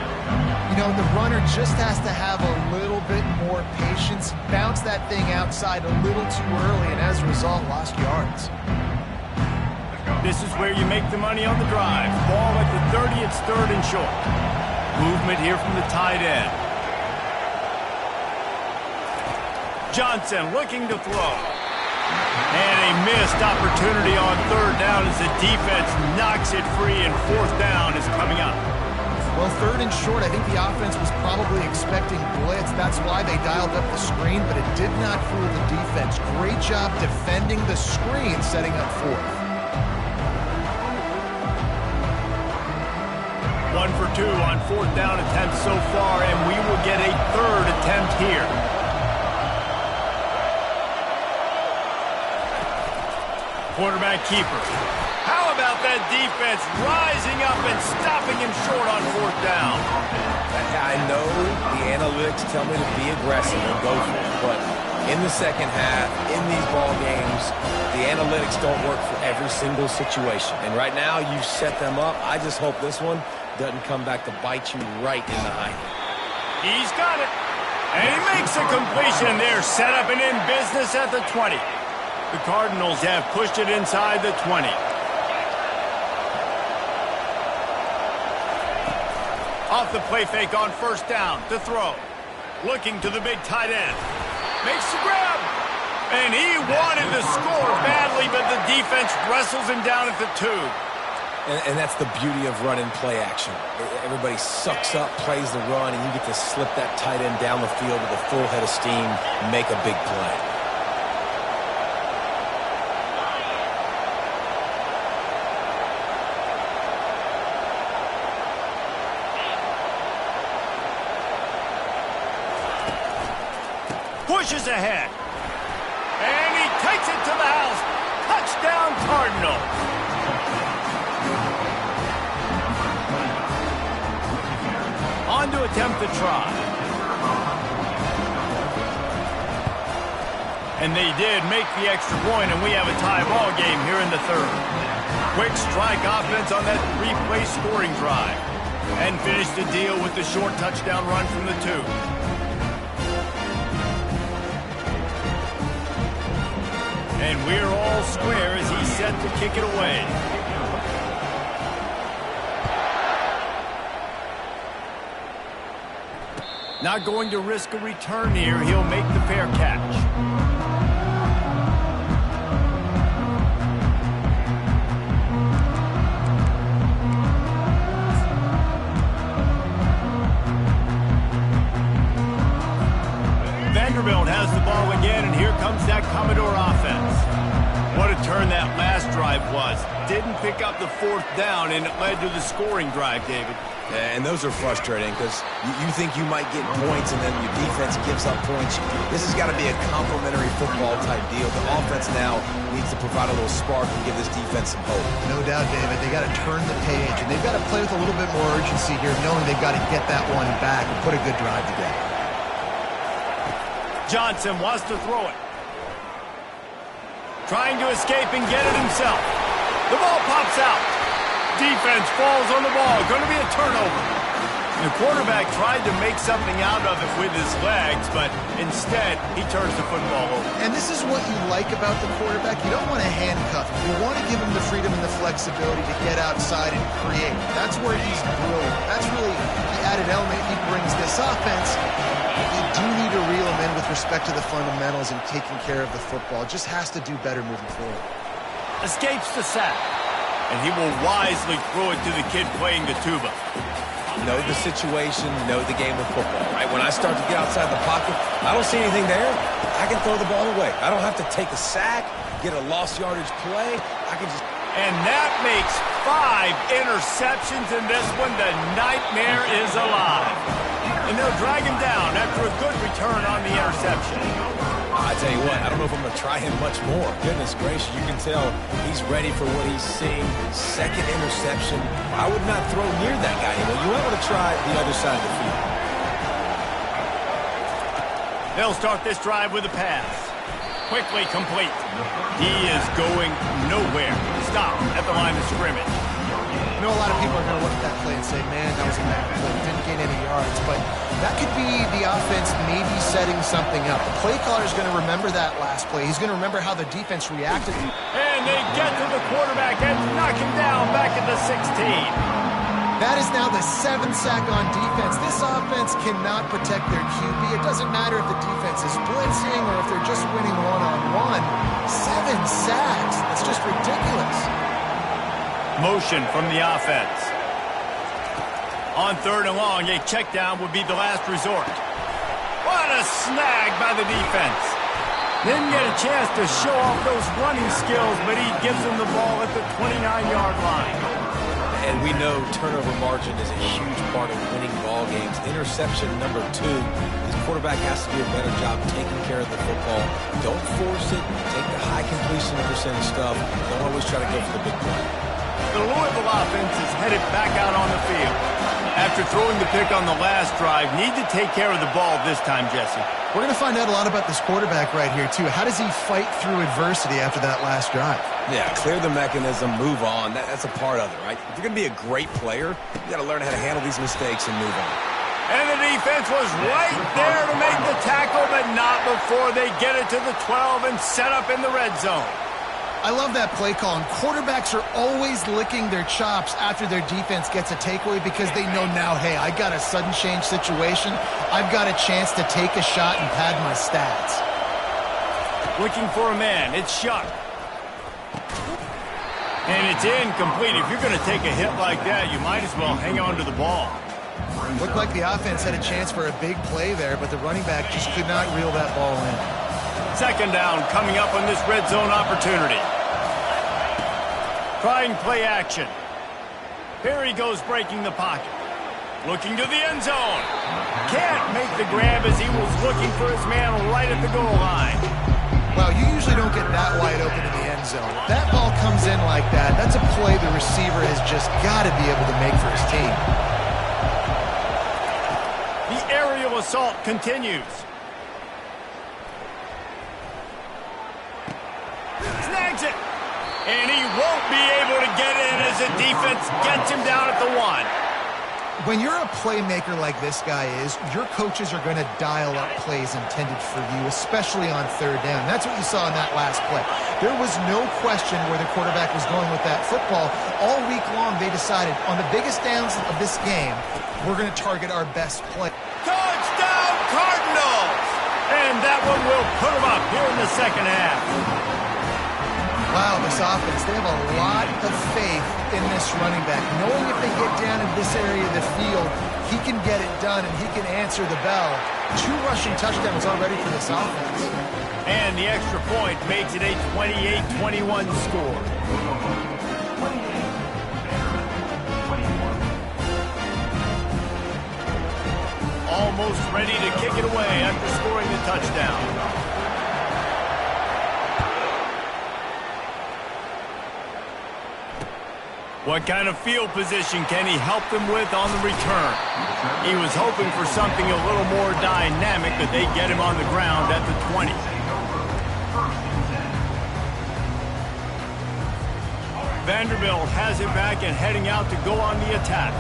You know, the runner just has to have a little bit more patience, bounce that thing outside a little too early, and as a result, lost yards. This is where you make the money on the drive. Ball at the 30, it's third and short. Movement here from the tight end. Johnson looking to throw. And a missed opportunity on third down as the defense knocks it free, and fourth down is coming up. Well, third and short, I think the offense was probably expecting blitz. That's why they dialed up the screen, but it did not fool the defense. Great job defending the screen, setting up fourth. 1 for 2 on fourth down attempts so far, and we will get a third attempt here. Quarterback keeper. How about that defense rising up and stopping him short on fourth down? I know the analytics tell me to be aggressive and go for it, but in the second half, in these ball games, the analytics don't work for every single situation. And right now, you set them up. I just hope this one doesn't come back to bite you right in the eye. He's got it. And he makes a completion there. Set up and in business at the 20. The Cardinals have pushed it inside the 20. Off the play fake on first down to throw. Looking to the big tight end. Makes the grab. And he wanted to score badly, but the defense wrestles him down at the 2. And that's the beauty of run and play action. Everybody sucks up, plays the run, and you get to slip that tight end down the field with a full head of steam, make a big play. Pushes ahead. And he takes it to the house. Touchdown, Cardinals. On to attempt the try. And they did make the extra point, and we have a tie ball game here in the third. Quick strike offense on that three-play scoring drive. And finish the deal with the short touchdown run from the 2. And we're all square as he's set to kick it away. Not going to risk a return here. He'll make the fair catch. Vanderbilt has the ball again, and here comes that Commodore offense. What a turn that last drive was. Didn't pick up the fourth down, and it led to the scoring drive, David. Yeah, and those are frustrating because you think you might get points and then your defense gives up points. This has got to be a complementary football type deal. The offense now needs to provide a little spark and give this defense some hope. No doubt, David. They got to turn the page, and they've got to play with a little bit more urgency here, knowing they've got to get that one back and put a good drive together. Johnson wants to throw it. Trying to escape and get it himself. The ball pops out. Defense falls on the ball. Going to be a turnover. The quarterback tried to make something out of it with his legs, but instead, he turns the football over. And this is what you like about the quarterback. You don't want to handcuff him. You want to give him the freedom and the flexibility to get outside and create. That's where he's brilliant. That's really the added element he brings this offense. You do need to reel him in with respect to the fundamentals and taking care of the football. Just has to do better moving forward. Escapes the sack. And he will wisely throw it to the kid playing the tuba. Know the situation, know the game of football, right? When I start to get outside the pocket, I don't see anything there, I can throw the ball away. I don't have to take a sack, get a lost yardage play. I can just... And that makes 5 interceptions in this one. The nightmare is alive. And they'll drag him down after a good return on the interception. I tell you what, I don't know if I'm going to try him much more. Goodness gracious, you can tell he's ready for what he's seeing. Second interception. I would not throw near that guy anymore. You might want to try the other side of the field. They'll start this drive with a pass. Quickly complete. He is going nowhere. Stop at the line of scrimmage. I know a lot of people are going to look at that play and say, man, that was a bad play. Didn't gain any yards. But that could be the offense maybe setting something up. The play caller is going to remember that last play. He's going to remember how the defense reacted. And they get to the quarterback and knock him down back at the 16. That is now the 7th sack on defense. This offense cannot protect their QB. It doesn't matter if the defense is blitzing or if they're just winning one-on-one. 7 sacks. That's just ridiculous. Motion from the offense. On 3rd and long, a check down would be the last resort. What a snag by the defense. Didn't get a chance to show off those running skills, but he gives them the ball at the 29-yard line. And we know turnover margin is a huge part of winning ball games. Interception number 2. This quarterback has to do a better job taking care of the football. Don't force it. Take the high completion percentage stuff. Don't always try to go for the big play. The Louisville offense is headed back out on the field. After throwing the pick on the last drive, need to take care of the ball this time, Jesse. We're going to find out a lot about this quarterback right here, too. How does he fight through adversity after that last drive? Yeah, clear the mechanism, move on. That's a part of it, right? If you're going to be a great player, you got to learn how to handle these mistakes and move on. And the defense was right there to make the tackle, but not before they get it to the 12 and set up in the red zone. I love that play call, and quarterbacks are always licking their chops after their defense gets a takeaway because they know now, hey, I got a sudden change situation. I've got a chance to take a shot and pad my stats. Looking for a man. It's Shuck. And it's incomplete. If you're going to take a hit like that, you might as well hang on to the ball. Looked like the offense had a chance for a big play there, but the running back just could not reel that ball in. 2nd down coming up on this red zone opportunity. Trying play action. Here he goes breaking the pocket. Looking to the end zone. Can't make the grab as he was looking for his man right at the goal line. Well, you usually don't get that wide open in the end zone. If that ball comes in like that, that's a play the receiver has just got to be able to make for his team. The aerial assault continues. Snags it. And he won't be able to get in as the defense gets him down at the 1. When you're a playmaker like this guy is, your coaches are going to dial up plays intended for you, especially on third down. That's what you saw in that last play. There was no question where the quarterback was going with that football. All week long, they decided on the biggest downs of this game, we're going to target our best play. Touchdown, Cardinals! And that one will put them up here in the second half. Wow, this offense, they have a lot of faith in this running back. Knowing if they get down in this area of the field, he can get it done and he can answer the bell. 2 rushing touchdowns already for this offense. And the extra point makes it a 28-21 score. Almost ready to kick it away after scoring the touchdown. What kind of field position can he help them with on the return? He was hoping for something a little more dynamic, but they get him on the ground at the 20. Vanderbilt has it back and heading out to go on the attack.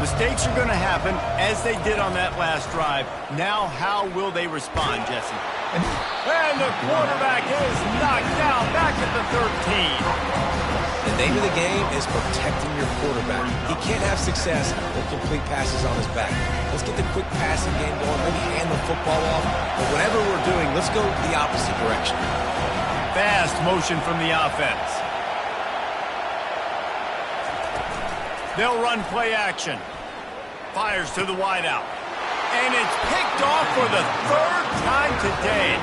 Mistakes are going to happen, as they did on that last drive. Now, how will they respond, Jesse? And the quarterback is knocked down back at the 13. The name of the game is protecting your quarterback. He can't have success with complete passes on his back. Let's get the quick passing game going, maybe hand the football off. But whatever we're doing, let's go the opposite direction. Fast motion from the offense. They'll run play action. Fires to the wideout. And it's picked off for the 3rd time today.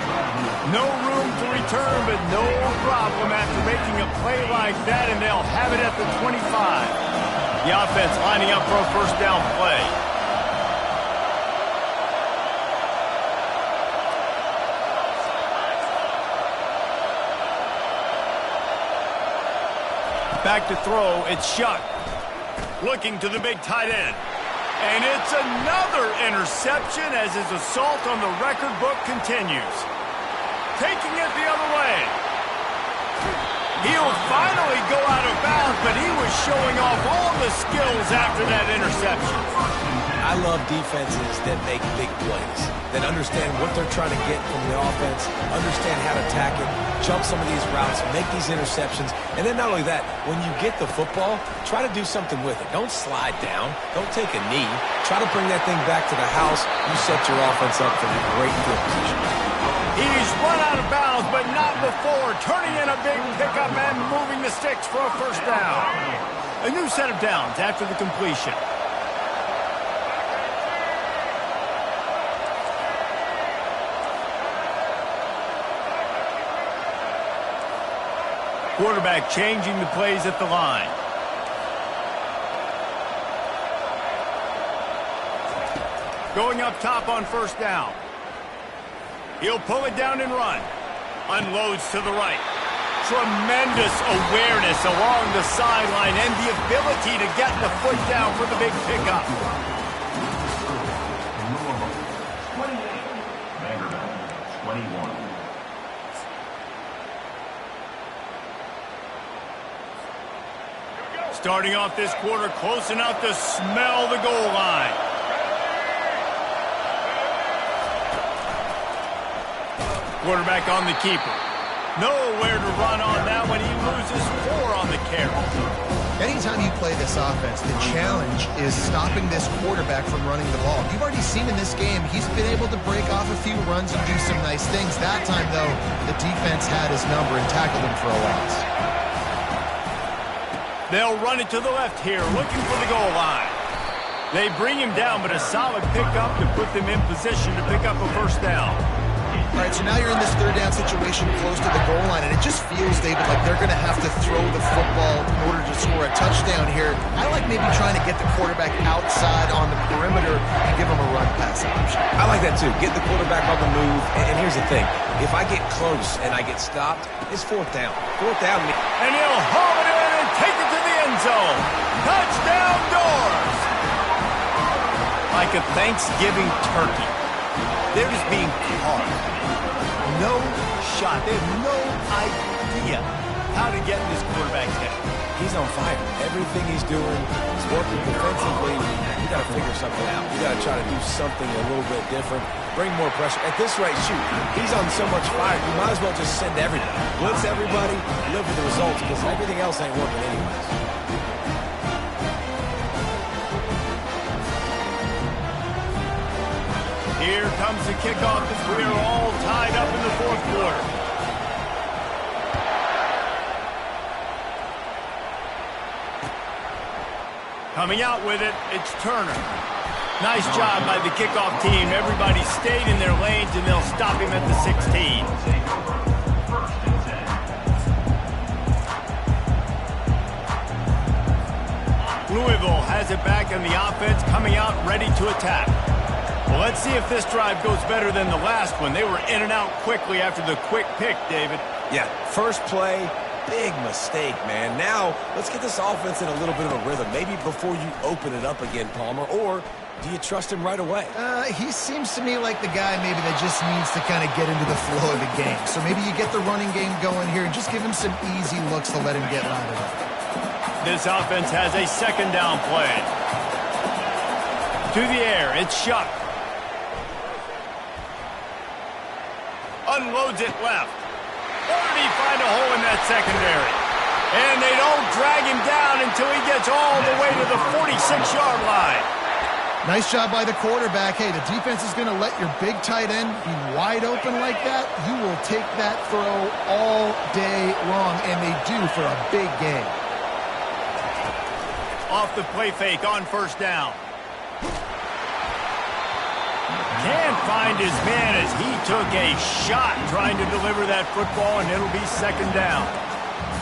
No room to return, but no problem after making a play like that, and they'll have it at the 25. The offense lining up for a first down play. Back to throw, it's Shuck. Looking to the big tight end. And it's another interception as his assault on the record book continues. Taking it the other way. He'll finally go out of bounds, but he was showing off all the skills after that interception. I love defenses that make big plays, that understand what they're trying to get from the offense, understand how to attack it, jump some of these routes, make these interceptions, and then not only that, when you get the football, try to do something with it. Don't slide down. Don't take a knee. Try to bring that thing back to the house. You set your offense up for a great field position. He's run out of bounds, but not before, turning in a big pickup and moving the sticks for a first down. A new set of downs after the completion. Quarterback changing the plays at the line. Going up top on first down. He'll pull it down and run. Unloads to the right. Tremendous awareness along the sideline and the ability to get the foot down for the big pickup. Starting off this quarter close enough to smell the goal line. Quarterback on the keeper. Nowhere to run on that one. He loses 4 on the carry. Anytime you play this offense, the challenge is stopping this quarterback from running the ball. You've already seen in this game, he's been able to break off a few runs and do some nice things. That time, though, the defense had his number and tackled him for a loss. They'll run it to the left here, looking for the goal line. They bring him down, but a solid pickup to put them in position to pick up a first down. All right, so now you're in this third down situation close to the goal line, and it just feels, David, like they're going to have to throw the football in order to score a touchdown here. I like maybe trying to get the quarterback outside on the perimeter and give him a run pass option. I like that too. Get the quarterback on the move. And here's the thing. If I get close and I get stopped, it's 4th down. 4th down. And he'll haul it in and take it to the end zone. Touchdown Doors! Like a Thanksgiving turkey. They're just being carved. No shot. They have no idea how to get in this quarterback's head. He's on fire. Everything he's doing is working defensively. You got to figure something out. You got to try to do something a little bit different. Bring more pressure. At this rate, shoot, he's on so much fire, you might as well just send everybody. Blitz everybody, live with the results, because everything else ain't working anyways. Here comes the kickoff as we are all tied up in the fourth quarter. Coming out with it, it's Turner. Nice job by the kickoff team. Everybody stayed in their lanes, and they'll stop him at the 16. Louisville has it back in the offense, coming out ready to attack. Well, let's see if this drive goes better than the last one. They were in and out quickly after the quick pick, David. Yeah, first play, big mistake, man. Now, let's get this offense in a little bit of a rhythm. Maybe before you open it up again, Palmer, or do you trust him right away? He seems to me like the guy maybe that just needs to kind of get into the flow of the game. So maybe you get the running game going here and just give him some easy looks to let him get routed up. This offense has a second down play. To the air, it's Shuck. Unloads it left. Or did he find a hole in that secondary? And they don't drag him down until he gets all the way to the 46-yard line. Nice job by the quarterback. Hey, the defense is going to let your big tight end be wide open like that. You will take that throw all day long, and they do for a big gain. Off the play fake on first down. Can't find his man as he took a shot trying to deliver that football, and it'll be second down.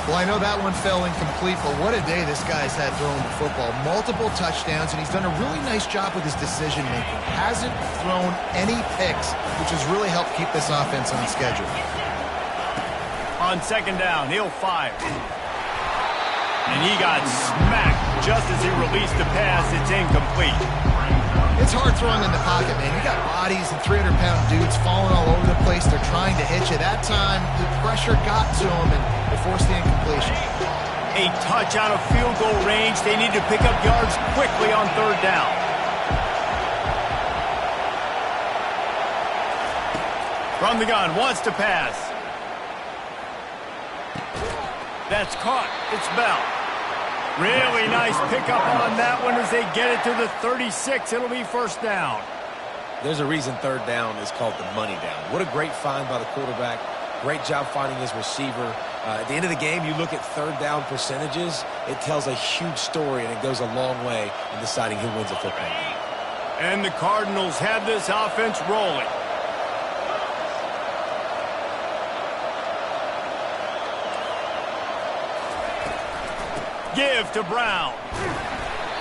Well, I know that one fell incomplete, but what a day this guy's had throwing the football. Multiple touchdowns, and he's done a really nice job with his decision-making. Hasn't thrown any picks, which has really helped keep this offense on schedule. On second down, he'll fire. And he got smacked just as he released the pass. It's incomplete. It's hard throwing in the pocket, man. You got bodies and 300-pound dudes falling all over the place. They're trying to hit you. That time, the pressure got to him, and they forced the incompletion. A touch out of field goal range. They need to pick up yards quickly on third down. From the gun, wants to pass. That's caught. It's Bell. Really nice pickup on that one as they get it to the 36. It'll be first down. There's a reason third down is called the money down. What a great find by the quarterback. Great job finding his receiver. At the end of the game, you look at third down percentages. It tells a huge story, and it goes a long way in deciding who wins a football game. And the Cardinals have this offense rolling. Give to Brown.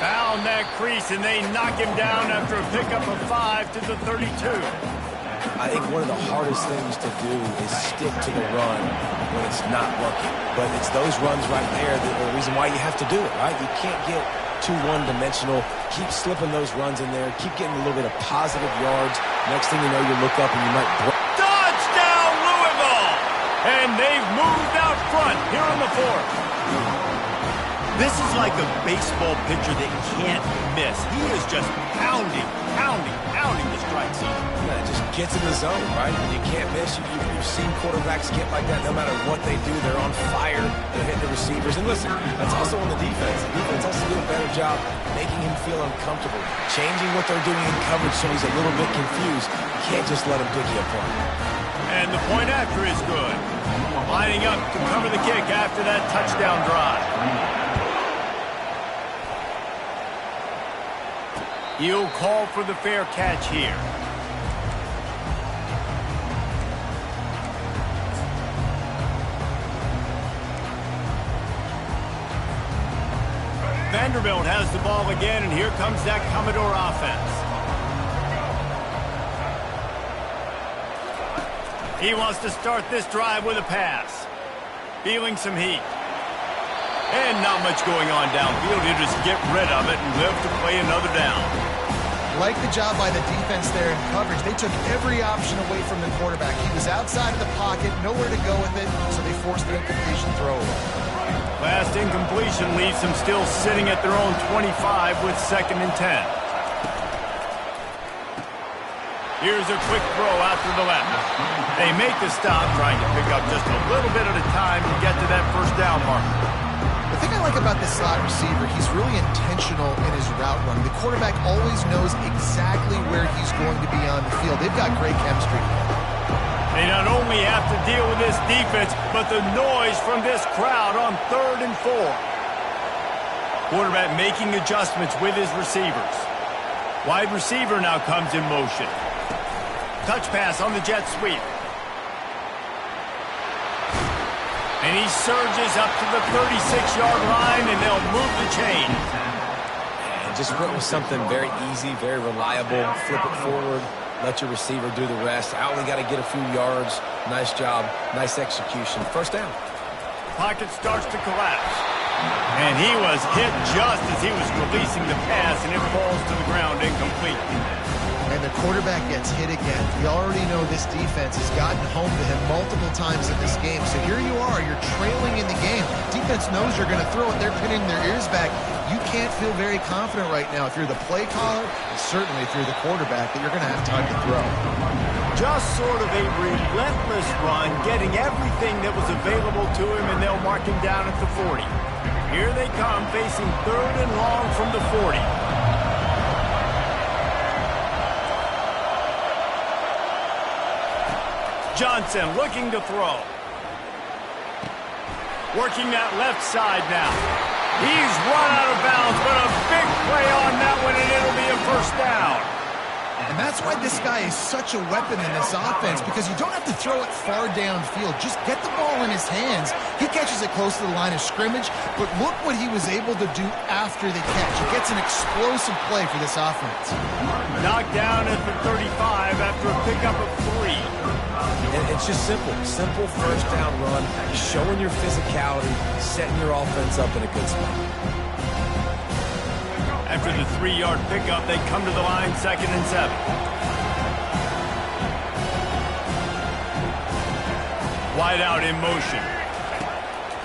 Found that crease, and they knock him down after a pickup of 5 to the 32. I think one of the hardest things to do is stick to the run when it's not working. But it's those runs right there that are the reason why you have to do it, right? You can't get too one-dimensional. Keep slipping those runs in there. Keep getting a little bit of positive yards. Next thing you know, you look up and you might break. Touchdown, Louisville! And they've moved out front here in the fourth. This is like a baseball pitcher that can't miss. He is just pounding the strike zone. Yeah, it just gets in the zone, right? And you can't miss. You've seen quarterbacks get like that no matter what they do. They're on fire. They're hitting the receivers. And listen, that's also on the defense. The defense has to do a better job making him feel uncomfortable, changing what they're doing in coverage so he's a little bit confused. You can't just let him pick you apart. And the point after is good. Lining up to cover the kick after that touchdown drive. He'll call for the fair catch here. Vanderbilt has the ball again, and here comes that Commodore offense. He wants to start this drive with a pass. Feeling some heat. And not much going on downfield. He'll just get rid of it and live to play another down. Like the job by the defense there in coverage. They took every option away from the quarterback. He was outside of the pocket, nowhere to go with it, so they forced the incompletion throw away. Last incompletion leaves them still sitting at their own 25 with 2nd and 10. Here's a quick throw out to the left. They make the stop, trying to pick up just a little bit at a time to get to that first down marker. The thing I like about this slot receiver, he's really intentional in his route run. The quarterback always knows exactly where he's going to be on the field. They've got great chemistry. They not only have to deal with this defense, but the noise from this crowd on 3rd and 4. Quarterback making adjustments with his receivers. Wide receiver now comes in motion. Touch pass on the jet sweep. And he surges up to the 36-yard line, and they'll move the chain. And just went with something very easy, very reliable. Flip it forward. Let your receiver do the rest. I only got to get a few yards. Nice job. Nice execution. First down. Pocket starts to collapse. And he was hit just as he was releasing the pass, and it falls to the ground incomplete. And the quarterback gets hit again. We already know this defense has gotten home to him multiple times in this game. So here you are, you're trailing in the game. Defense knows you're going to throw it. They're pinning their ears back. You can't feel very confident right now if you're the play caller, and certainly if you're the quarterback, that you're going to have time to throw. Just sort of a relentless run, getting everything that was available to him, and they'll mark him down at the 40. Here they come, facing 3rd and long from the 40. Johnson looking to throw. Working that left side now. He's run out of bounds, but a big play on that one, and it'll be a first down. And that's why this guy is such a weapon in this offense, because you don't have to throw it far downfield. Just get the ball in his hands. He catches it close to the line of scrimmage, but look what he was able to do after the catch. He gets an explosive play for this offense. Knocked down at the 35 after a pickup of 3. And it's just simple. Simple first down run, showing your physicality, setting your offense up in a good spot. After the 3-yard pickup, they come to the line, 2nd and 7. Wide out in motion.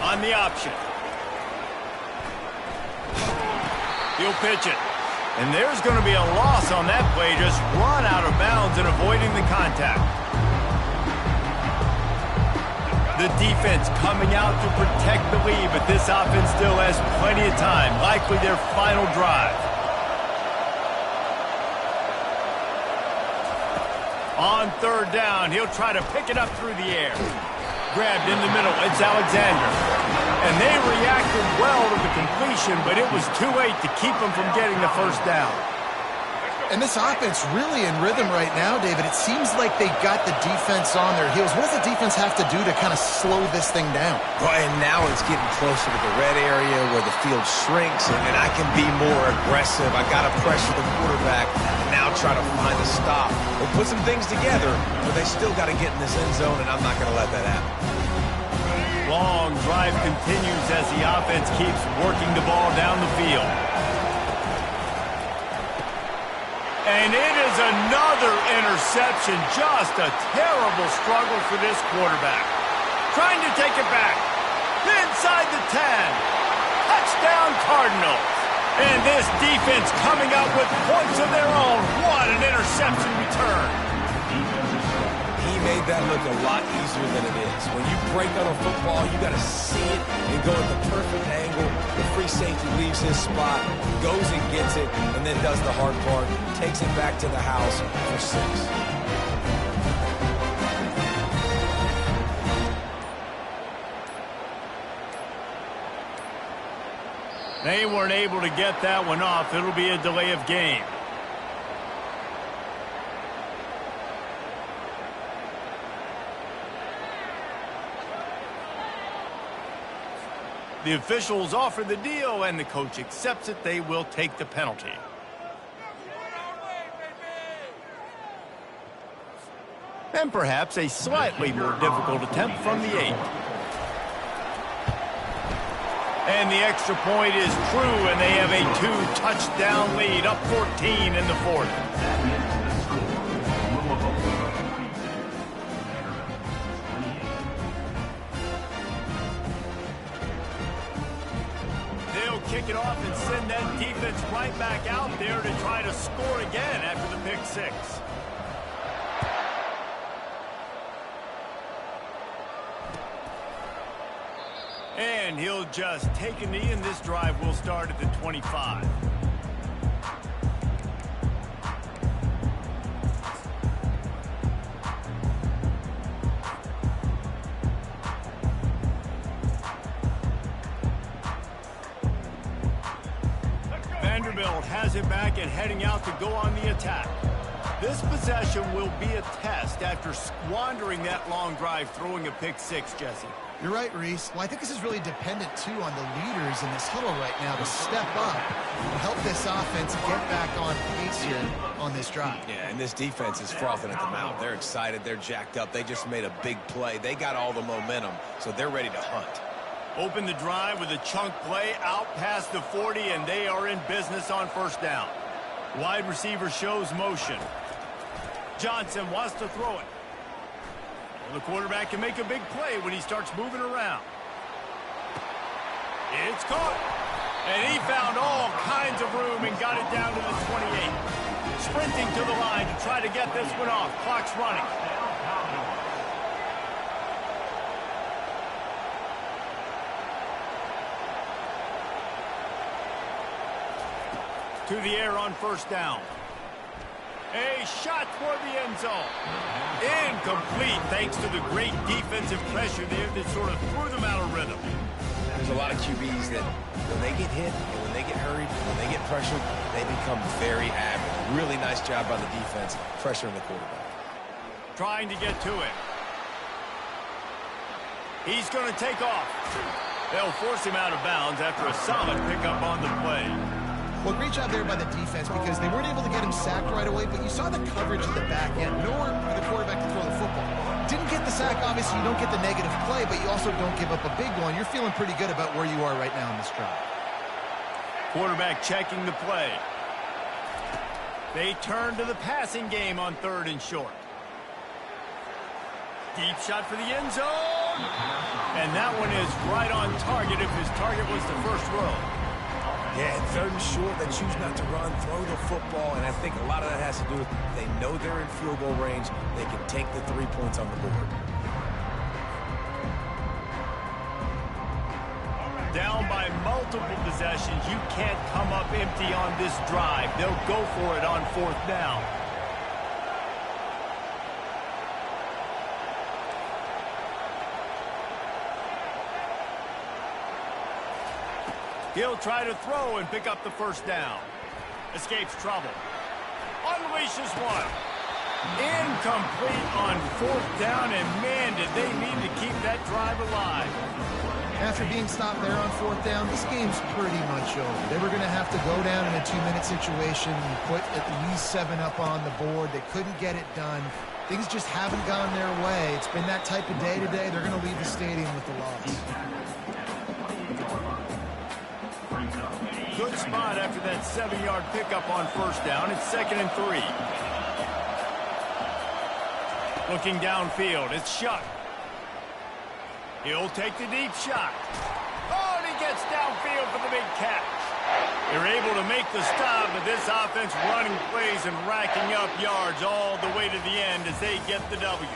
On the option. He'll pitch it. And there's going to be a loss on that play. Just run out of bounds and avoiding the contact. The defense coming out to protect the lead, but this offense still has plenty of time, likely their final drive. On 3rd down, he'll try to pick it up through the air. Grabbed in the middle, it's Alexander. And they reacted well to the completion, but it was too late to keep them from getting the first down. And this offense really in rhythm right now, David. It seems like they got the defense on their heels. What does the defense have to do to kind of slow this thing down? Well, and now it's getting closer to the red area where the field shrinks, and I can be more aggressive. I got to pressure the quarterback and now try to find a stop. We'll put some things together, but they still got to get in this end zone, and I'm not going to let that happen. Long drive continues as the offense keeps working the ball down the field. And it is another interception. Just a terrible struggle for this quarterback. Trying to take it back. Inside the 10. Touchdown Cardinals. And this defense coming up with points of their own. What an interception return. He made that look a lot easier than it is. When you break on a football, you got to see it and go at the perfect angle. The free safety leaves his spot, goes and gets it, and then does the hard part, takes it back to the house for 6. They weren't able to get that one off. It'll be a delay of game. The officials offer the deal, and the coach accepts it. They will take the penalty. And perhaps a slightly more difficult attempt from the 8. And the extra point is true, and they have a 2-touchdown lead, up 14 in the fourth. They'll kick it off and send that defense right back out there to try to score again after the pick six. And he'll just take a knee, and this drive will start at the 25. Vanderbilt has it back and heading out to go on the attack. This possession will be a test after squandering that long drive, throwing a pick six, Jesse. You're right, Reese. Well, I think this is really dependent, too, on the leaders in this huddle right now to step up and help this offense get back on pace here on this drive. Yeah, and this defense is frothing at the mouth. They're excited. They're jacked up. They just made a big play. They got all the momentum, so they're ready to hunt. Open the drive with a chunk play out past the 40, and they are in business on first down. Wide receiver shows motion. Johnson wants to throw it. The quarterback can make a big play when he starts moving around. It's caught. And he found all kinds of room and got it down to the 28. Sprinting to the line to try to get this one off. Clock's running. To the air on first down. A shot toward the end zone. Incomplete thanks to the great defensive pressure there that sort of threw them out of rhythm. There's a lot of QBs that when they get hit, and when they get hurried, when they get pressured, they become very average. Really nice job by the defense, pressuring the quarterback. Trying to get to it. He's going to take off. They'll force him out of bounds after a solid pickup on the play. Well, great job there by the defense because they weren't able to get him sacked right away, but you saw the coverage at the back end. Nowhere for the quarterback to throw the football. Didn't get the sack, obviously you don't get the negative play, but you also don't give up a big one. You're feeling pretty good about where you are right now in this drive. Quarterback checking the play. They turn to the passing game on third and short. Deep shot for the end zone. And that one is right on target if his target was the first row. Yeah, and third and short, they choose not to run, throw the football, and I think a lot of that has to do with they know they're in field goal range. They can take the 3 points on the board. Down by multiple possessions, you can't come up empty on this drive. They'll go for it on fourth down. He'll try to throw and pick up the first down. Escapes trouble. Unleashes one. Incomplete on fourth down, and man, did they need to keep that drive alive. After being stopped there on fourth down, this game's pretty much over. They were going to have to go down in a 2-minute situation and put at least 7 up on the board. They couldn't get it done. Things just haven't gone their way. It's been that type of day today. They're going to leave the stadium with the loss. Good spot after that 7-yard pickup on first down. It's 2nd and 3. Looking downfield, it's Shuck. He'll take the deep shot. Oh, and he gets downfield for the big catch. They're able to make the stop, but this offense running plays and racking up yards all the way to the end as they get the W.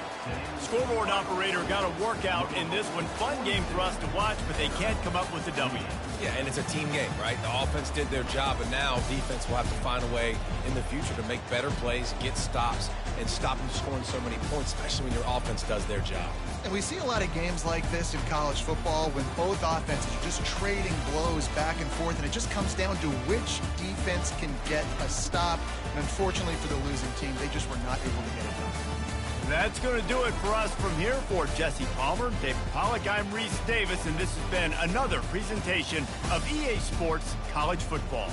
Scoreboard operator got a workout in this one. Fun game for us to watch, but they can't come up with the W. Yeah, and it's a team game, right? The offense did their job, and now defense will have to find a way in the future to make better plays, get stops, and stop them scoring so many points, especially when your offense does their job. And we see a lot of games like this in college football when both offenses are just trading blows back and forth, and it just comes down to which defense can get a stop. And unfortunately for the losing team, they just were not able to get it done. That's going to do it for us from here. For Jesse Palmer, David Pollack, I'm Reese Davis, and this has been another presentation of EA Sports College Football.